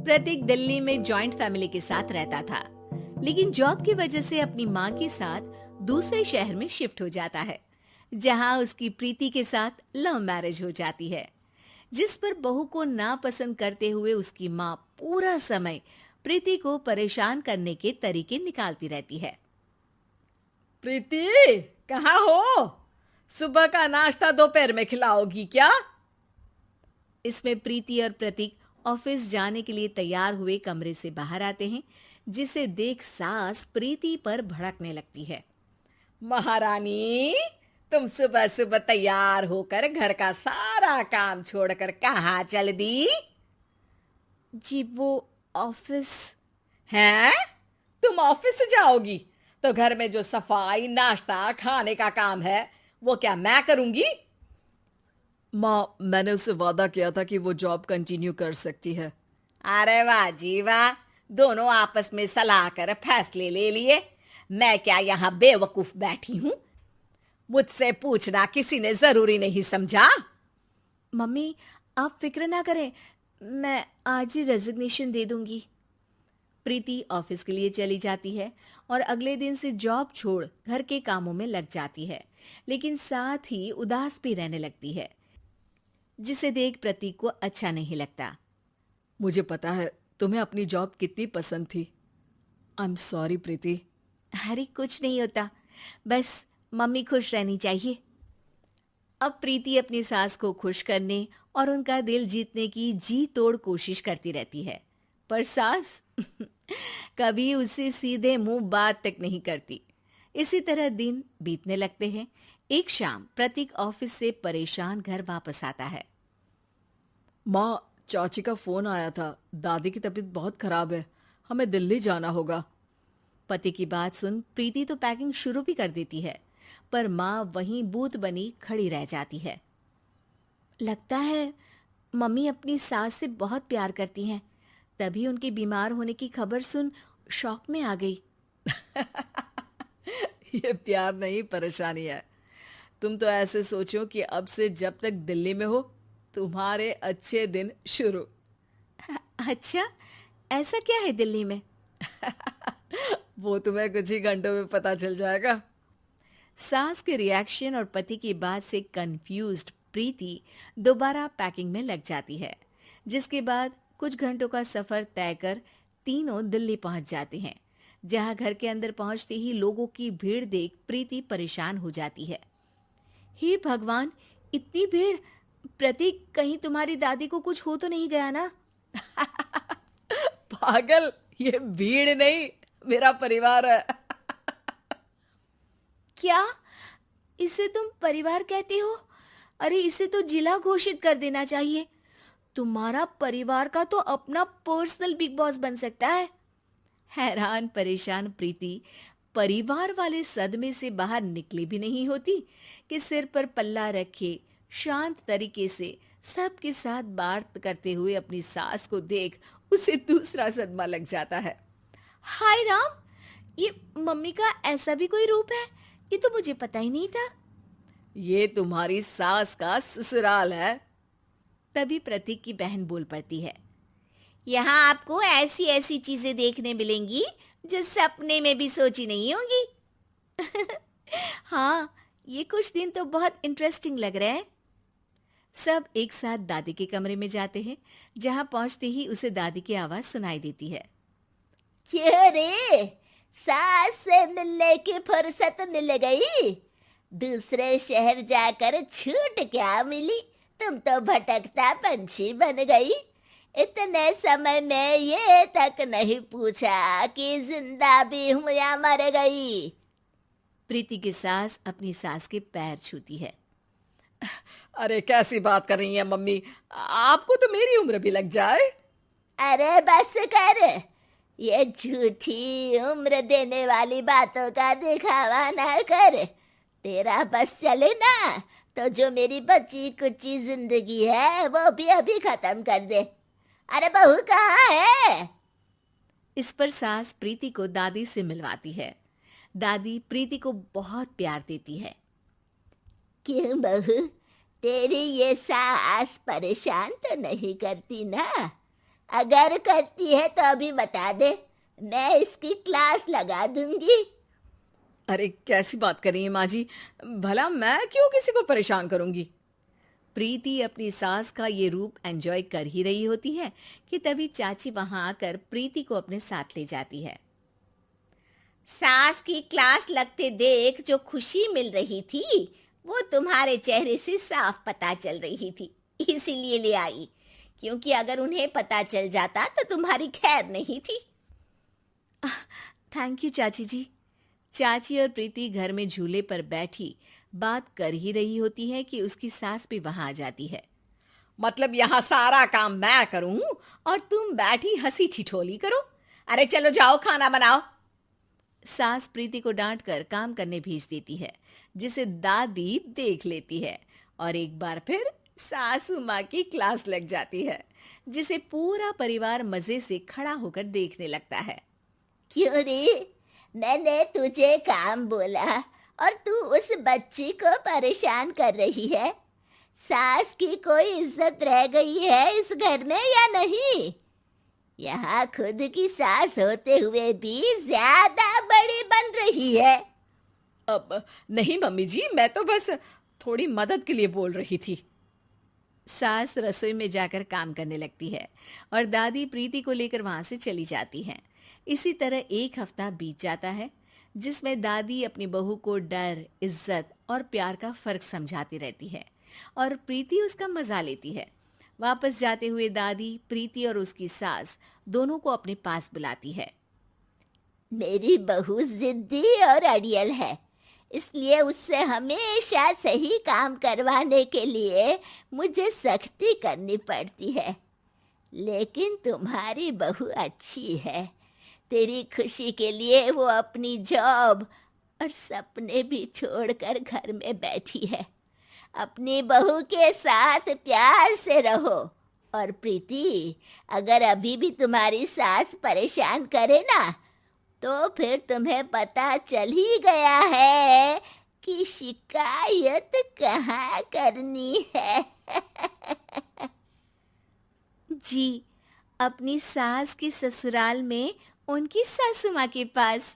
प्रतीक दिल्ली में joint family के साथ रहता था, लेकिन जॉब की वजह से अपनी माँ के साथ दूसरे शहर में शिफ्ट हो जाता है, जहाँ उसकी प्रीति के साथ लव मैरिज हो जाती है, जिस पर बहू को नापसंद करते हुए उसकी माँ पूरा समय प्रीति को परेशान करने के तरीके निकालती रहती है। प्रीति, कहाँ हो? सुबह का नाश्ता दोपहर में खिलाओगी क्या? इसमें प्रीति और प्रतीक ऑफिस जाने के लिए तैयार हुए कमरे से बाहर आते हैं, जिसे देख सास प्रीति पर भड़कने लगती है। महारानी, तुम सुबह सुबह तैयार होकर घर का सारा काम छोड़कर कहाँ चल दी? जी वो ऑफिस। हैं? तुम ऑफिस से जाओगी तो घर में जो सफाई, नाश्ता, खाने का काम है वो क्या मैं करूंगी? माँ, मैंने उससे वादा किया था कि वो जॉब कंटिन्यू कर सकती है। अरे वाह जी वाह, दोनों आपस में सलाह कर फैसले ले लिए। मैं क्या यहाँ बेवकूफ बैठी हूँ? मुझसे पूछना किसी ने जरूरी नहीं समझा? मम्मी, आप फिक्र ना करें, मैं आज ही रेजिग्नेशन दे दूंगी। प्रीति ऑफिस के लिए चली जाती है और अगले दिन से जॉब छोड़ घर के कामों में लग जाती है, लेकिन साथ ही उदास भी रहने लगती है, जिसे देख प्रतीक को अच्छा नहीं लगता। मुझे पता है तुम्हें अपनी जॉब कितनी पसंद थी। आई एम सॉरी प्रीति। अरे कुछ नहीं होता, बस मम्मी खुश रहनी चाहिए। अब प्रीति अपनी सास को खुश करने और उनका दिल जीतने की जी तोड़ कोशिश करती रहती है, पर सास कभी उससे सीधे मुंह बात तक नहीं करती। इसी तरह दिन बीतने लगते हैं। एक शाम प्रतीक ऑफिस से परेशान घर वापस आता है। माँ, चाची का फोन आया था। दादी की तबीयत बहुत खराब है, हमें दिल्ली जाना होगा। पति की बात सुन प्रीति तो पैकिंग शुरू भी कर देती है, पर माँ वहीं बूत बनी खड़ी रह जाती है। लगता है मम्मी अपनी सास से बहुत प्यार करती हैं, तभी उनके बीमार होने की खबर सुन शॉक में आ गई। ये प्यार नहीं, परेशानी है। तुम तो ऐसे सोचो कि अब से जब तक दिल्ली में हो तुम्हारे अच्छे दिन शुरू। अच्छा, ऐसा क्या है दिल्ली में? वो तुम्हें कुछ ही घंटों में पता चल जाएगा। सास के रिएक्शन और पति की बात से कंफ्यूज्ड प्रीति दोबारा पैकिंग में लग जाती है, जिसके बाद कुछ घंटों का सफर तय कर तीनों दिल्ली पहुंच जाते हैं, जहां घर के अंदर पहुंचते ही लोगों की भीड़ देख प्रीति परेशान हो जाती है। हे भगवान, इतनी भीड़! प्रतीक, कहीं तुम्हारी दादी को कुछ हो तो नहीं गया ना? पागल, ये भीड़ नहीं, मेरा परिवार है। क्या? इसे तुम परिवार कहते हो? अरे इसे तो जिला घोषित कर देना चाहिए। तुम्हारा परिवार का तो अपना पर्सनल बिग बॉस बन सकता है। हैरान परेशान प्रीति परिवार वाले सदमे से बाहर निकली भी नहीं होती कि सिर पर पल्ला रखे शांत तरीके से सबके साथ बात करते हुए अपनी सास को देख उसे दूसरा सदमा लग जाता है। हाय राम, ये मम्मी का ऐसा भी कोई रूप है? ये तो मुझे पता ही नहीं था। ये तुम्हारी सास का ससुराल है। तभी प्रतीक की बहन बोल पड़ती है। यहाँ आपको ऐसी ऐसी चीजें देखने मिलेंगी जो सपने में भी सोची नहीं होंगी। हाँ, ये कुछ दिन तो बहुत इंटरेस्टिंग लग रहे हैं। सब एक साथ दादी के कमरे में जाते हैं, जहाँ पहुंचते ही उसे दादी की आवाज सुनाई देती है। क्यों रे, सास से मिलने की फुर्सत मिल गई? दूसरे शहर जाकर छूट क्या मिली? तुम तो भटकता पंछी बन गई। इतने समय में ये तक नहीं पूछा कि जिंदा भी हूं या मर गई। प्रीति की सास अपनी सास के पैर छूती है। अरे कैसी बात कर रही है मम्मी, आपको तो मेरी उम्र भी लग जाए। अरे बस कर, ये झूठी उम्र देने वाली बातों का दिखावा ना कर। तेरा बस चले ना तो जो मेरी बची कुची जिंदगी है वो भी अभी खत्म कर दे। अरे बहू कहाँ है? इस पर सास प्रीति को दादी से मिलवाती है। दादी प्रीति को बहुत प्यार देती है। क्यों बहू, तेरी ये सास परेशान तो नहीं करती ना? अगर करती है तो अभी बता दे, मैं इसकी क्लास लगा दूंगी। अरे कैसी बात कर रही हैं माँ जी, भला मैं क्यों किसी को परेशान करूंगी। प्रीति अपनी सास का ये रूप एंजॉय कर ही रही होती है कि तभी चाची वहां आकर प्रीति को अपने साथ ले जाती है। सास की क्लास लगते देख जो खुशी मिल रही थी वो तुम्हारे चेहरे से साफ पता चल रही थी, इसीलिए ले आई, क्योंकि अगर उन्हें पता चल जाता तो तुम्हारी खैर नहीं थी। थैंक यू चाची जी। चाची और प्रीति घर में झूले पर बैठी बात कर ही रही होती है कि उसकी सास भी वहां आ जाती है। मतलब यहाँ सारा काम मैं करूं और तुम बैठी हंसी ठिठोली करो? अरे चलो जाओ खाना बनाओ। सास प्रीति को डांट कर काम करने भेज देती है, जिसे दादी देख लेती है और एक बार फिर सासू माँ की क्लास लग जाती है, जिसे पूरा परिवार मजे से खड़ा होकर देखने लगता है। क्यों रे, मैंने तुझे काम बोला और तू उस बच्ची को परेशान कर रही है। सास की कोई इज्जत रह गई है इस घर में या नहीं? यहाँ खुद की सास होते हुए भी ज्यादा बड़ी बन रही है। अब नहीं मम्मी जी, मैं तो बस थोड़ी मदद के लिए बोल रही थी। सास रसोई में जाकर काम करने लगती है और दादी प्रीति को लेकर वहां से चली जाती हैं। इसी तरह एक हफ्ता बीत जाता है, जिसमें दादी अपनी बहू को डर, इज्जत और प्यार का फर्क समझाती रहती है और प्रीति उसका मजा लेती है। वापस जाते हुए दादी प्रीति और उसकी सास दोनों को अपने पास बुलाती है। मेरी बहू जिद्दी और अड़ियल है, इसलिए उससे हमेशा सही काम करवाने के लिए मुझे सख्ती करनी पड़ती है। लेकिन तुम्हारी बहू अच्छी है, तेरी खुशी के लिए वो अपनी जॉब और सपने भी छोड़कर घर में बैठी है। अपनी बहू के साथ प्यार से रहो। और प्रीति, अगर अभी भी तुम्हारी सास परेशान करे ना, तो फिर तुम्हें पता चल ही गया है कि शिकायत कहाँ करनी है। जी, अपनी सास की ससुराल में उनकी सासू माँ के पास।